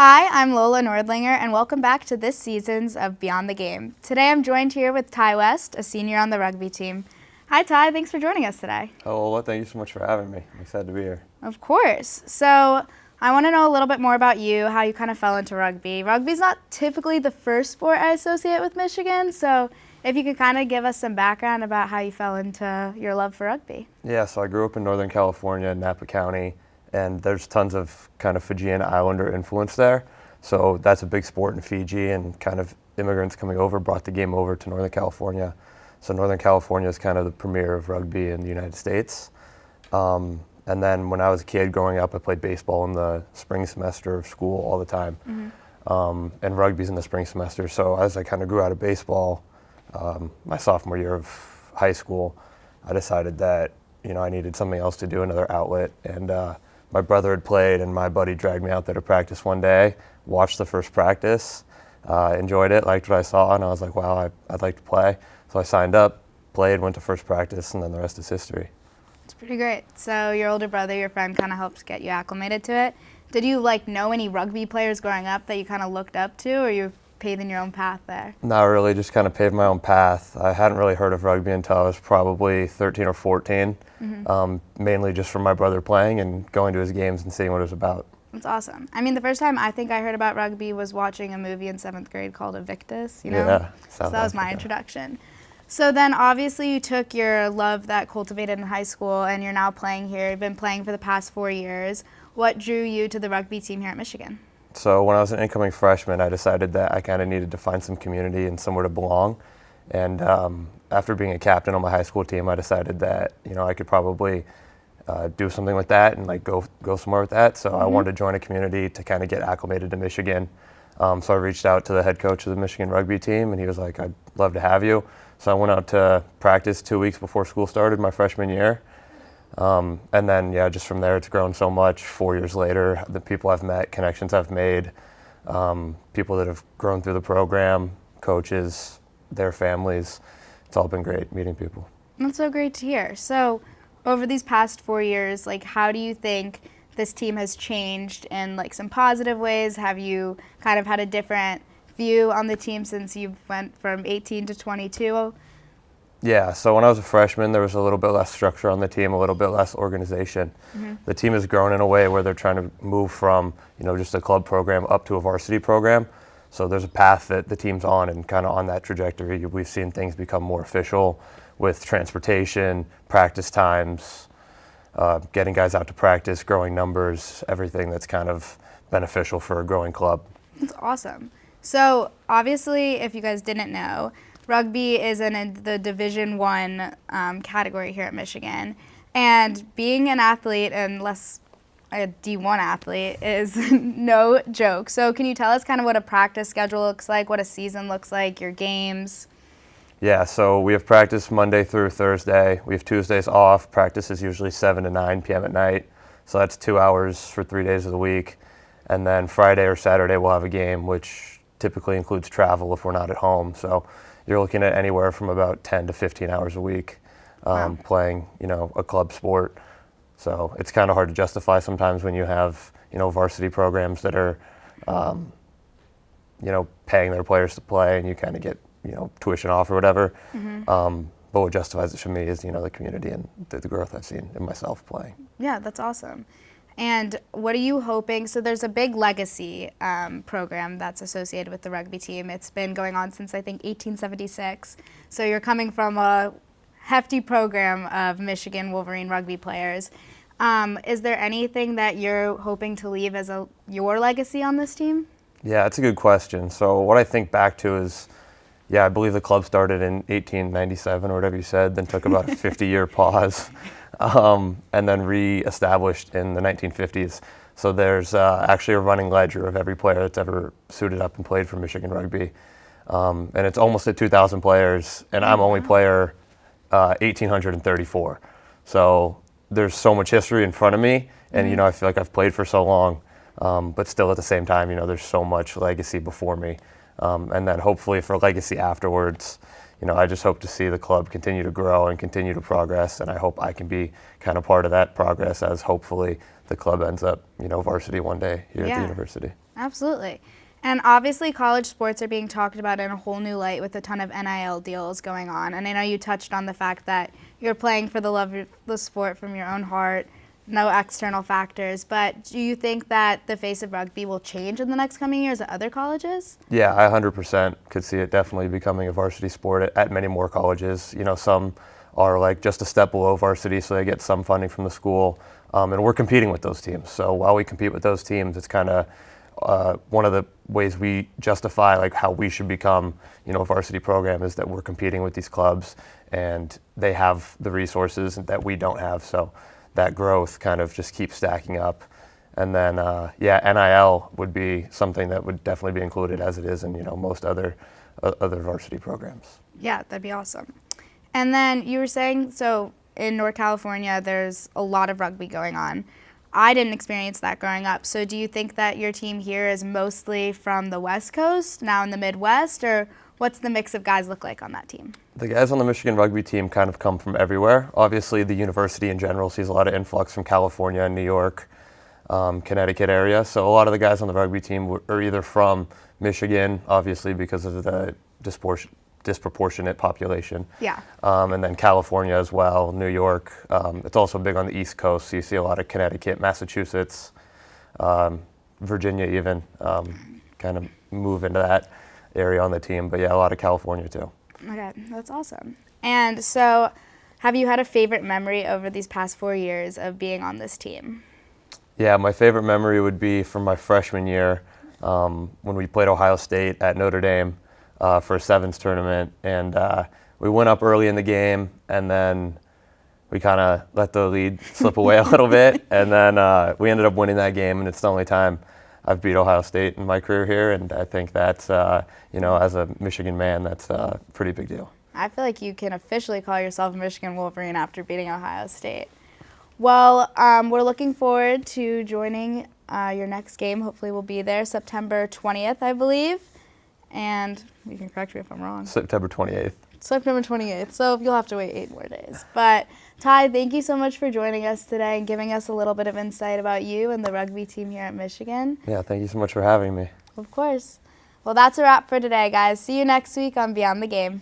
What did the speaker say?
Hi, I'm Lola Nordlinger, and welcome back to this season's of Beyond the Game. Today I'm joined here with Ty West, a senior on the rugby team. Hi Ty, thanks for joining us today. Oh, Lola, thank you so much for having me. I'm excited to be here. Of course. So I want to know a little bit more about you, how you kind of fell into rugby. Rugby's not typically the first sport I associate with Michigan, so if you could kind of give us some background about how you fell into your love for rugby. Yeah, so I grew up in Northern California, in Napa County, and there's tons of kind of Fijian Islander influence there. So that's a big sport in Fiji, and kind of immigrants coming over brought the game over to Northern California. So Northern California is kind of the premier of rugby in the United States. And then when I was a kid growing up, I played baseball in the spring semester of school all the time. And rugby's in the spring semester. So as I kind of grew out of baseball, my sophomore year of high school, I decided that, I needed something else to do, another outlet. And my brother had played, and my buddy dragged me out there to practice one day, watched the first practice, enjoyed it, liked what I saw, and I was like, wow, I'd like to play. So I signed up, played, went to first practice, and then the rest is history. It's pretty great. So your older brother, your friend, kind of helped get you acclimated to it. Did you know any rugby players growing up that you kind of looked up to, or you paving your own path there? Not really, just kind of paved my own path. I hadn't really heard of rugby until I was probably 13 or 14, mainly just from my brother playing and going to his games and seeing what it was about. That's awesome. I mean, the first time I think I heard about rugby was watching a movie in 7th grade called Invictus, Yeah, so that was my introduction. So then obviously you took your love that cultivated in high school and you're now playing here. You've been playing for the past 4 years. What drew you to the rugby team here at Michigan? So when I was an incoming freshman, I decided that I kind of needed to find some community and somewhere to belong. And after being a captain on my high school team, I decided that I could probably do something with that and go somewhere with that. So I wanted to join a community to kind of get acclimated to Michigan. So I reached out to the head coach of the Michigan rugby team, and he was like, "I'd love to have you." So I went out to practice 2 weeks before school started my freshman year. And then, just from there, it's grown so much. 4 years later, the people I've met, connections I've made, people that have grown through the program, coaches, their families. It's all been great meeting people. That's so great to hear. So over these past 4 years, how do you think this team has changed in some positive ways? Have you kind of had a different view on the team since you went from 18 to 22? Yeah, so when I was a freshman, there was a little bit less structure on the team, a little bit less organization. The team has grown in a way where they're trying to move from, just a club program up to a varsity program. So there's a path that the team's on, and kind of on that trajectory, we've seen things become more official with transportation, practice times, getting guys out to practice, growing numbers, everything that's kind of beneficial for a growing club. That's awesome. So obviously, if you guys didn't know, rugby is in the Division I category here at Michigan, and being an athlete, and less a D1 athlete, is no joke. So can you tell us kind of what a practice schedule looks like, what a season looks like, your games? Yeah, so we have practice Monday through Thursday. We have Tuesdays off. Practice is usually 7 to 9 p.m. at night, so that's 2 hours for 3 days of the week. And then Friday or Saturday we'll have a game, which typically includes travel if we're not at home. So you're looking at anywhere from about 10 to 15 hours a week playing, a club sport. So it's kind of hard to justify sometimes when you have, varsity programs that are, paying their players to play, and you kind of get, tuition off or whatever. But what justifies it for me is, the community and the growth I've seen in myself playing. Yeah, that's awesome. And what are you hoping? So there's a big legacy program that's associated with the rugby team. It's been going on since, I think, 1876. So you're coming from a hefty program of Michigan Wolverine rugby players. Is there anything that you're hoping to leave as your legacy on this team? Yeah, that's a good question. So what I think back to is, I believe the club started in 1897 or whatever you said, then took about a 50-year pause. And then re-established in the 1950s. So there's actually a running ledger of every player that's ever suited up and played for Michigan rugby. And it's almost at 2,000 players, and I'm only player 1,834. So there's so much history in front of me, and I feel like I've played for so long, but still at the same time, there's so much legacy before me. And then hopefully for legacy afterwards, I just hope to see the club continue to grow and continue to progress, and I hope I can be kind of part of that progress as hopefully the club ends up, varsity one day here at the university. Absolutely. And obviously college sports are being talked about in a whole new light with a ton of NIL deals going on. And I know you touched on the fact that you're playing for the love of the sport from your own heart, no external factors. But do you think that the face of rugby will change in the next coming years at other colleges? Yeah, I 100% could see it definitely becoming a varsity sport at many more colleges. You know, some are like just a step below varsity, so they get some funding from the school. And we're competing with those teams. So while we compete with those teams, it's kind of one of the ways we justify like how we should become, you know, a varsity program is that we're competing with these clubs and they have the resources that we don't have. So that growth kind of just keeps stacking up. And then, yeah, NIL would be something that would definitely be included as it is in, you know, most other varsity programs. Yeah, that'd be awesome. And then you were saying, so in North California, there's a lot of rugby going on. I didn't experience that growing up. So do you think that your team here is mostly from the West Coast, now in the Midwest, or what's the mix of guys look like on that team? The guys on the Michigan rugby team kind of come from everywhere. Obviously, the university in general sees a lot of influx from California and New York, Connecticut area. So a lot of the guys on the rugby team are either from Michigan, obviously because of the disproportionate population. Yeah. And then California as well, New York. It's also big on the East Coast, so you see a lot of Connecticut, Massachusetts, Virginia even kind of move into that area on the team. But yeah, a lot of California too. Okay, that's awesome. And so have you had a favorite memory over these past 4 years of being on this team? Yeah, my favorite memory would be from my freshman year when we played Ohio State at Notre Dame for a sevens tournament. And we went up early in the game, and then we kind of let the lead slip away a little bit. And then we ended up winning that game, and it's the only time I've beat Ohio State in my career here. And I think that's, you know, as a Michigan man, that's a pretty big deal. I feel like you can officially call yourself a Michigan Wolverine after beating Ohio State. Well, we're looking forward to joining your next game. Hopefully we'll be there September 20th, I believe. And you can correct me if I'm wrong. September 28th. September 28th, so you'll have to wait 8 more days. But Ty, thank you so much for joining us today and giving us a little bit of insight about you and the rugby team here at Michigan. Yeah, thank you so much for having me. Of course. Well, that's a wrap for today, guys. See you next week on Beyond the Game.